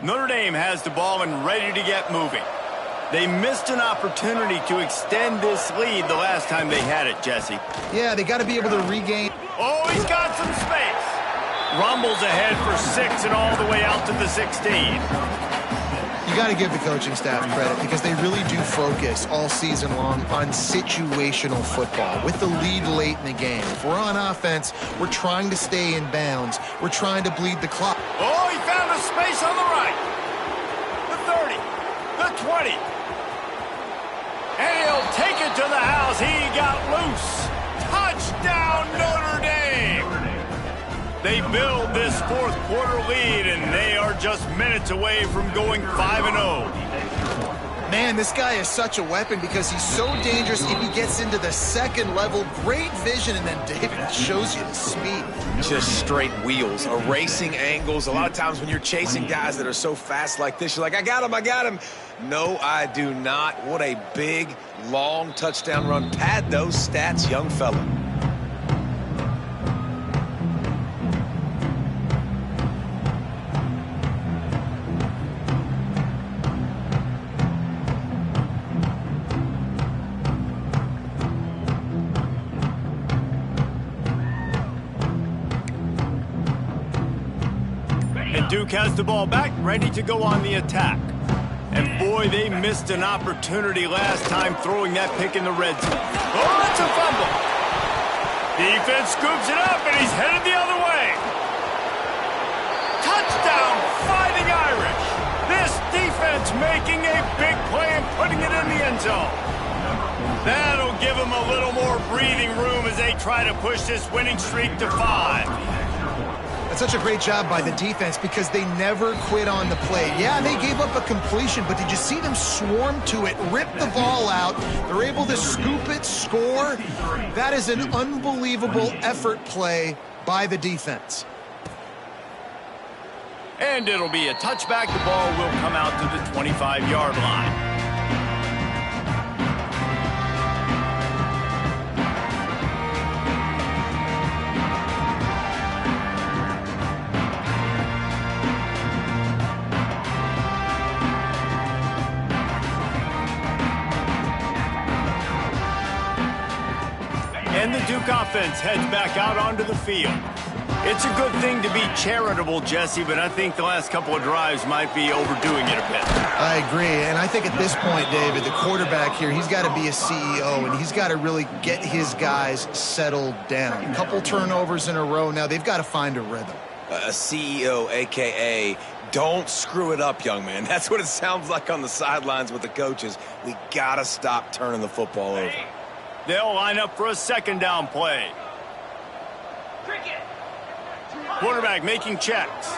Notre Dame has the ball and ready to get moving. They missed an opportunity to extend this lead the last time they had it, Jesse. Yeah, they got to be able to regain. Oh, he's got some space. Rumbles ahead for 6 and all the way out to the 16. You got to give the coaching staff credit because they really do focus all season long on situational football with the lead late in the game. If we're on offense, we're trying to stay in bounds. We're trying to bleed the clock. Oh, he found a space on the right. The 30, the 20. And he'll take it to the house. He got loose. Touchdown, Notre Dame. They build this fourth quarter lead, and they are just minutes away from going 5-0. Man, this guy is such a weapon because he's so dangerous if he gets into the second level. Great vision, and then David shows you the speed. Just straight wheels, erasing angles. A lot of times when you're chasing guys that are so fast like this, you're like, I got him. No, I do not. What a big, long touchdown run. Pad those stats, young fella. Duke has the ball back, ready to go on the attack. And boy, they missed an opportunity last time throwing that pick in the red zone. Oh, it's a fumble. Defense scoops it up, and he's headed the other way. Touchdown, Fighting Irish. This defense making a big play and putting it in the end zone. That'll give them a little more breathing room as they try to push this winning streak to 5. Such a great job by the defense because they never quit on the play. Yeah, they gave up a completion, but did you see them swarm to it, rip the ball out? They're able to scoop it, score. That is an unbelievable effort play by the defense. And it'll be a touchback. The ball will come out to the 25-yard line. And the Duke offense heads back out onto the field. It's a good thing to be charitable, Jesse, but I think the last couple of drives might be overdoing it a bit. I agree, and I think at this point, David, the quarterback here, he's got to be a CEO, and he's got to really get his guys settled down. A couple turnovers in a row. Now they've got to find a rhythm. A CEO, a.k.a. don't screw it up, young man. That's what it sounds like on the sidelines with the coaches. We got to stop turning the football over. They'll line up for a second down play. Cricket. Quarterback making checks.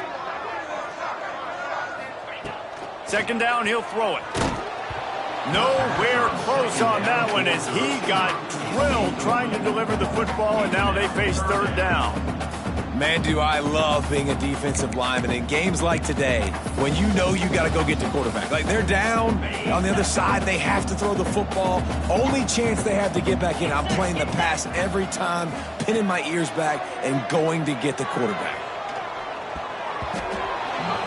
Second down, he'll throw it. Nowhere close on that one as he got drilled trying to deliver the football, and now they face third down. Man, do I love being a defensive lineman in games like today when you know you got to go get the quarterback. Like, they're down on the other side. They have to throw the football. Only chance they have to get back in. I'm playing the pass every time, pinning my ears back and going to get the quarterback.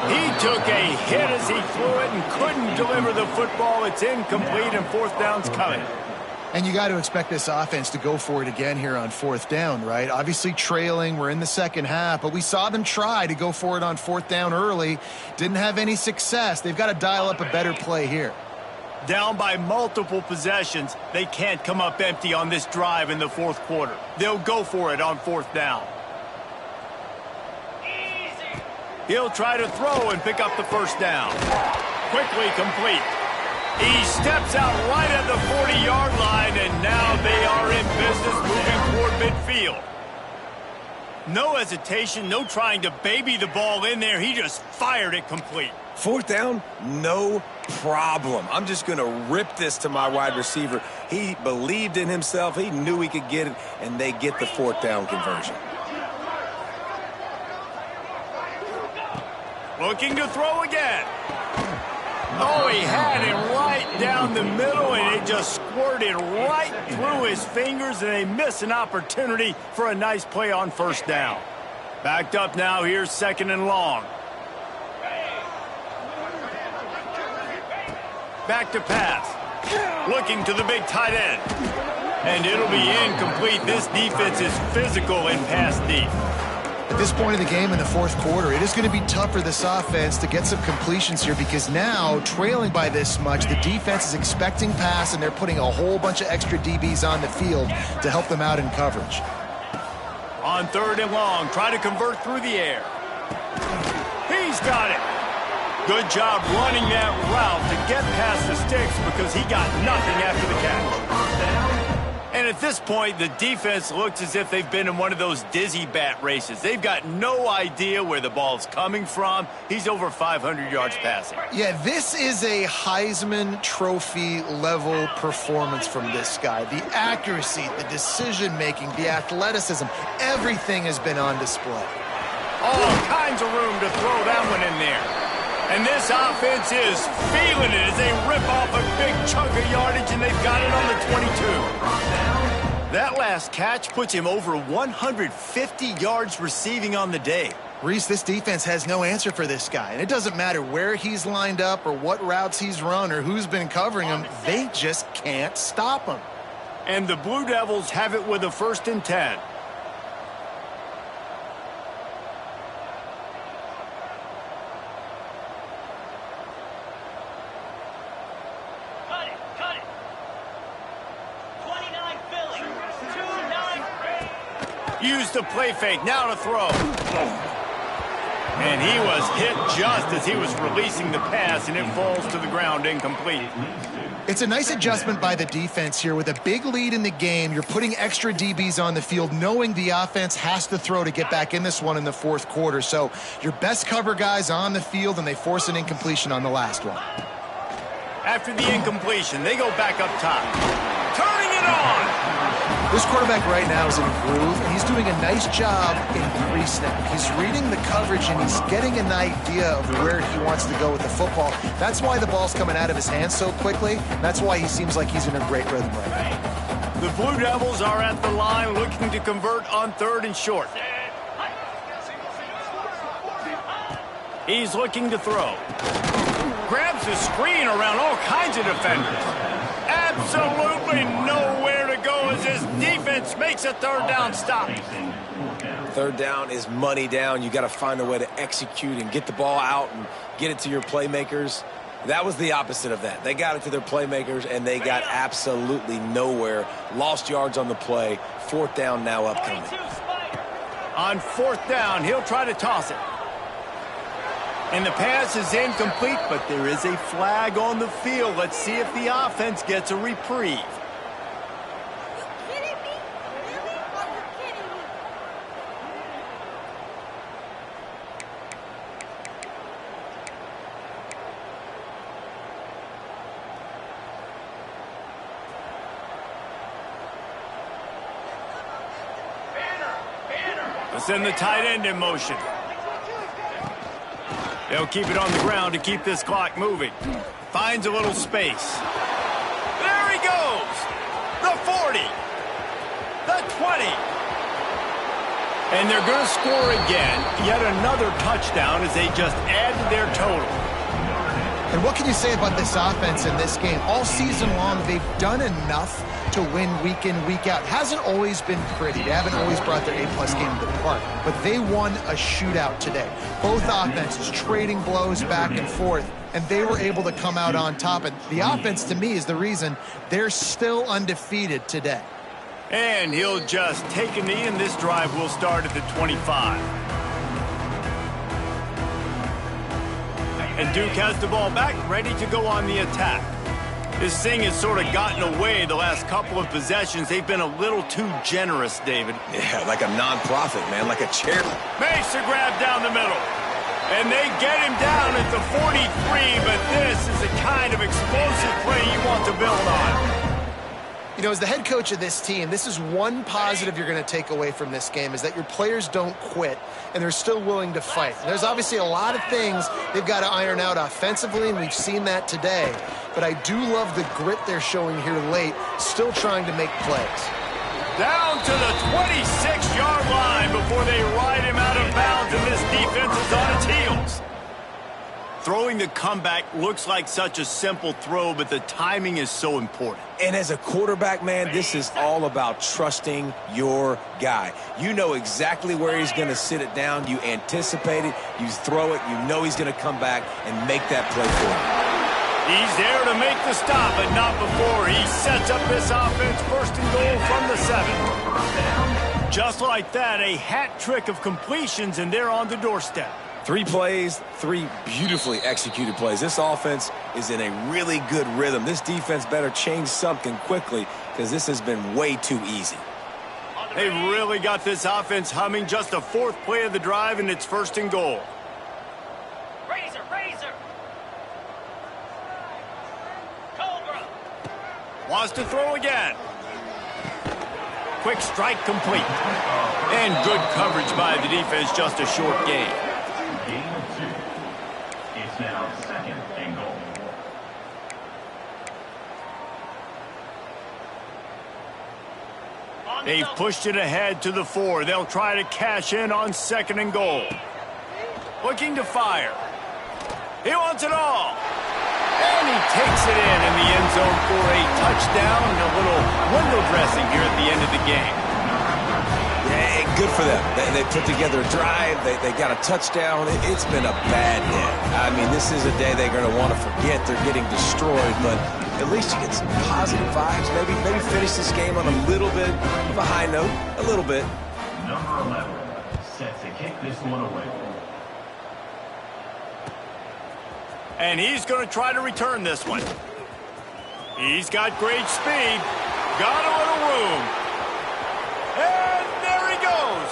He took a hit as he threw it and couldn't deliver the football. It's incomplete, and fourth down's coming. And you got to expect this offense to go for it again here on fourth down, right? Obviously trailing, we're in the second half, but we saw them try to go for it on fourth down early. Didn't have any success. They've got to dial up a better play here. Down by multiple possessions, they can't come up empty on this drive in the fourth quarter. They'll go for it on fourth down. Easy. He'll try to throw and pick up the first down. Quickly complete. He steps out right at the 40-yard line, and now they are in business moving toward midfield. No hesitation, no trying to baby the ball in there. He just fired it complete. Fourth down, no problem. I'm just going to rip this to my wide receiver. He believed in himself. He knew he could get it, and they get the fourth down conversion. Looking to throw again. Oh, he had it right down the middle, and it just squirted right through his fingers, and they miss an opportunity for a nice play on first down. Backed up now, here's second and long. Back to pass. Looking to the big tight end. And it'll be incomplete. This defense is physical in pass deep. At this point of the game in the fourth quarter, it is going to be tough for this offense to get some completions here because now, trailing by this much, the defense is expecting pass, and they're putting a whole bunch of extra DBs on the field to help them out in coverage. On 3rd and long, try to convert through the air. He's got it. Good job running that route to get past the sticks because he got nothing after the catch. And at this point, the defense looks as if they've been in one of those dizzy bat races. They've got no idea where the ball's coming from. He's over 500 yards passing. Yeah, this is a Heisman Trophy level performance from this guy. The accuracy, the decision-making, the athleticism, everything has been on display. All kinds of room to throw that one in there. And this offense is feeling it as they rip off a big chunk of yardage, and they've got it on the 22. That last catch puts him over 150 yards receiving on the day. Reese, this defense has no answer for this guy. And it doesn't matter where he's lined up or what routes he's run or who's been covering him. They just can't stop him. And the Blue Devils have it with a 1st and 10. Use the play fake, now to throw. And he was hit just as he was releasing the pass, and it falls to the ground incomplete. It's a nice adjustment by the defense here. With a big lead in the game, you're putting extra DBs on the field, knowing the offense has to throw to get back in this one in the fourth quarter. So your best cover guys on the field, and they force an incompletion on the last one. After the incompletion, they go back up top. Turning it on! This quarterback right now is in a groove, and he's doing a nice job in pre-snap. He's reading the coverage, and he's getting an idea of where he wants to go with the football. That's why the ball's coming out of his hands so quickly. That's why he seems like he's in a great rhythm right now. The Blue Devils are at the line looking to convert on 3rd and short. He's looking to throw. Grabs the screen around all kinds of defenders. Absolutely nowhere to go as his defense makes a 3rd down stop. 3rd down is money down. You got to find a way to execute and get the ball out and get it to your playmakers. That was the opposite of that. They got it to their playmakers, and they got absolutely nowhere. Lost yards on the play. 4th down now upcoming. On 4th down, he'll try to toss it. And the pass is incomplete, but there is a flag on the field. Let's see if the offense gets a reprieve. Let's send the tight end in motion. They'll keep it on the ground to keep this clock moving. Finds a little space. There he goes! The 40! The 20! And they're going to score again. Yet another touchdown as they just add to their total. And what can you say about this offense in this game? All season long, they've done enough to win week in, week out. Hasn't always been pretty. They haven't always brought their A-plus game to the park. But they won a shootout today. Both offenses trading blows back and forth, and they were able to come out on top. And the offense, to me, is the reason they're still undefeated today. And he'll just take a knee, and this drive will start at the 25. And Duke has the ball back, ready to go on the attack. This thing has sort of gotten away the last couple of possessions. They've been a little too generous, David. Yeah, like a non-profit, man, like a charity. Makes the grab down the middle. And they get him down at the 43, but this is the kind of explosive play you want to build on. You know, as the head coach of this team, this is one positive you're going to take away from this game, is that your players don't quit, and they're still willing to fight. And there's obviously a lot of things they've got to iron out offensively, and we've seen that today. But I do love the grit they're showing here late, still trying to make plays. Down to the 26-yard line before they ride him out of bounds, and this defense is on its heels. Throwing the comeback looks like such a simple throw, but the timing is so important. And as a quarterback, man, this is all about trusting your guy. You know exactly where he's going to sit it down. You anticipate it. You throw it. You know he's going to come back and make that play for you. He's there to make the stop, but not before. He sets up this offense first and goal from the 7. Just like that, a hat trick of completions, and they're on the doorstep. 3 plays, 3 beautifully executed plays. This offense is in a really good rhythm. This defense better change something quickly because this has been way too easy. They really got this offense humming. Just the 4th play of the drive, and it's first and goal. Razor. Cobra. Wants to throw again. Quick strike complete. And good coverage by the defense, just a short gain. Gain of 2. It's now 2nd and goal. They've pushed it ahead to the 4. They'll try to cash in on 2nd and goal. Looking to fire. He wants it all. And he takes it in the end zone for a touchdown and a little window dressing here at the end of the game. Yeah, good for them. They put together a drive. They got a touchdown. It's been a bad day. I mean, this is a day they're going to want to forget. They're getting destroyed, but at least you get some positive vibes. Maybe finish this game on a little bit of a high note. A little bit. Number 11 set to kick this one away. And he's going to try to return this one. He's got great speed. Got a little room. And there he goes.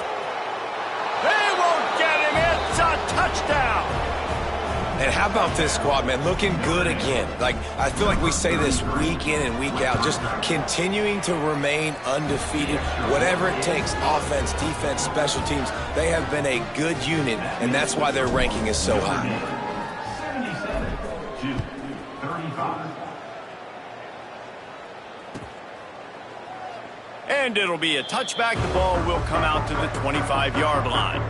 They won't get him. It's a touchdown. And how about this squad, man? Looking good again. Like, I feel like we say this week in and week out, just continuing to remain undefeated. Whatever it takes, offense, defense, special teams, they have been a good unit, and that's why their ranking is so high. 77-35. And it'll be a touchback. The ball will come out to the 25-yard line.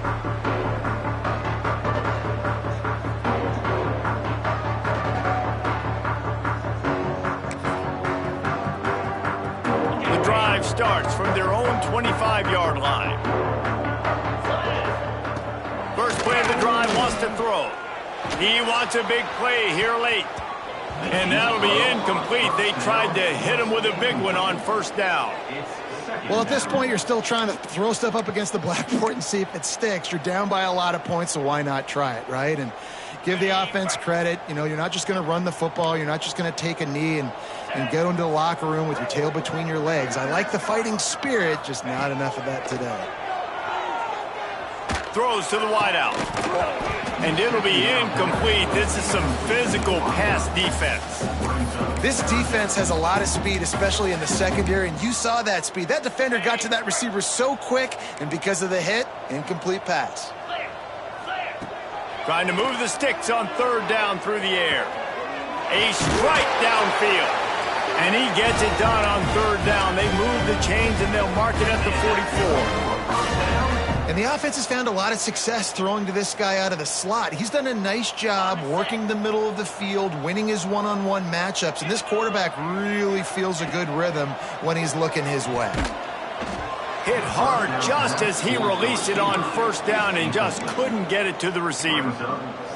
The drive starts from their own 25-yard line. First play of the drive, wants to throw. He wants a big play here late. And that'll be incomplete. They tried to hit him with a big one on first down. Well, at this point, you're still trying to throw stuff up against the blackboard and see if it sticks. You're down by a lot of points, so why not try it, right? And give the offense credit. You know, you're not just going to run the football. You're not just going to take a knee and go into the locker room with your tail between your legs. I like the fighting spirit, just not enough of that today. Throws to the wideout. And it'll be incomplete. This is some physical pass defense. This defense has a lot of speed, especially in the secondary, and you saw that speed. That defender got to that receiver so quick, and because of the hit, incomplete pass. Trying to move the sticks on third down through the air. A strike downfield. And he gets it done on third down. They move the chains, and they'll mark it at the 44. And the offense has found a lot of success throwing to this guy out of the slot. He's done a nice job working the middle of the field, winning his one-on-one matchups, and this quarterback really feels a good rhythm when he's looking his way. Hit hard just as he released it on first down and just couldn't get it to the receiver.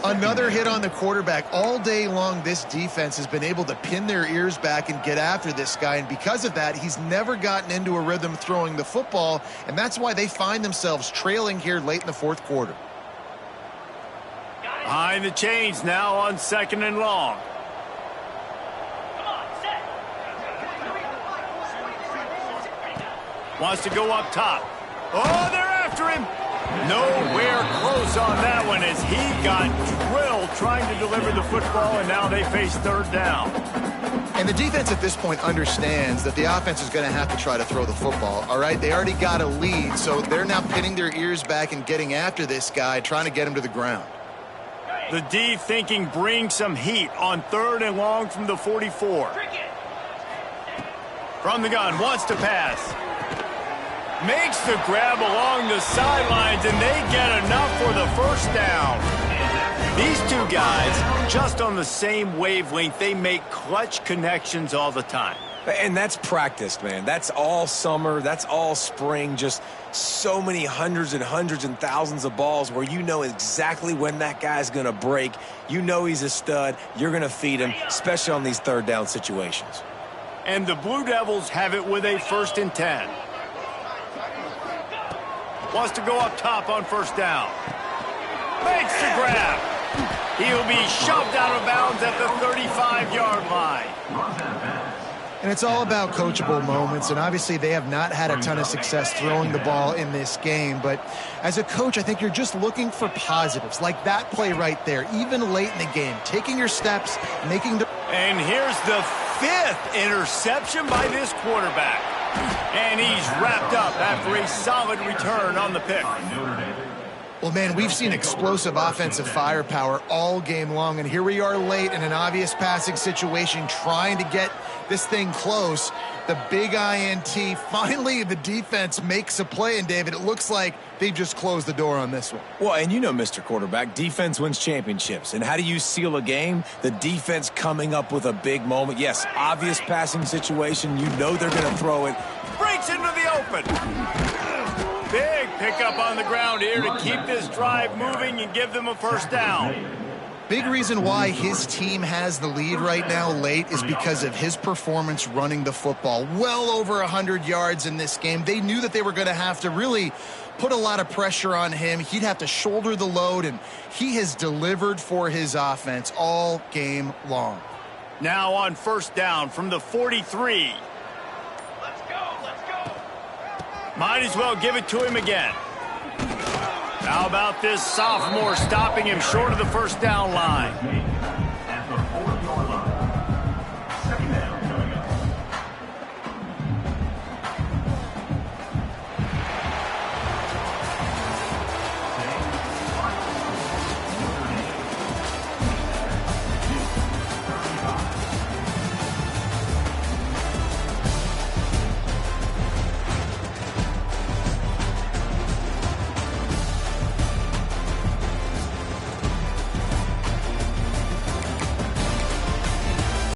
Another hit on the quarterback. All day long, this defense has been able to pin their ears back and get after this guy, and because of that, he's never gotten into a rhythm throwing the football, and that's why they find themselves trailing here late in the fourth quarter. Behind the chains now on second and long. Wants to go up top. Oh, they're after him. Nowhere close on that one as he got drilled trying to deliver the football, and now they face third down. And the defense at this point understands that the offense is going to have to try to throw the football, all right? They already got a lead, so they're now pinning their ears back and getting after this guy, trying to get him to the ground. The D thinking bring some heat on third and long from the 44. From the gun, wants to pass. Makes the grab along the sidelines, and they get enough for the first down. These two guys, just on the same wavelength, they make clutch connections all the time. And that's practice, man. That's all summer. That's all spring. Just so many hundreds and thousands of balls where you know exactly when that guy's going to break. You know he's a stud. You're going to feed him, especially on these third down situations. And the Blue Devils have it with a 1st and 10. Wants to go up top on 1st down. Makes the grab. He'll be shoved out of bounds at the 35-yard line. And it's all about coachable moments, and obviously they have not had a ton of success throwing the ball in this game. But as a coach, I think you're just looking for positives, like that play right there, even late in the game, taking your steps, making the... And here's the 5th interception by this quarterback. And he's wrapped up after a solid return on the pick. Well, man, we've seen explosive offensive firepower all game long, and here we are late in an obvious passing situation trying to get this thing close. The big INT. Finally, the defense makes a play, and David, it looks like they just closed the door on this one. Well, and you know, Mr. Quarterback, defense wins championships. And how do you seal a game? The defense coming up with a big moment. Yes, obvious passing situation. You know they're going to throw it. Breaks into the open. Big pickup on the ground here to keep this drive moving and give them a 1st down. Big reason why his team has the lead right now late is because of his performance running the football. Well over 100 yards in this game. They knew that they were going to have to really put a lot of pressure on him. He'd have to shoulder the load, and he has delivered for his offense all game long. Now on 1st down from the 43. Let's go. Might as well give it to him again. How about this sophomore stopping him short of the 1st down line?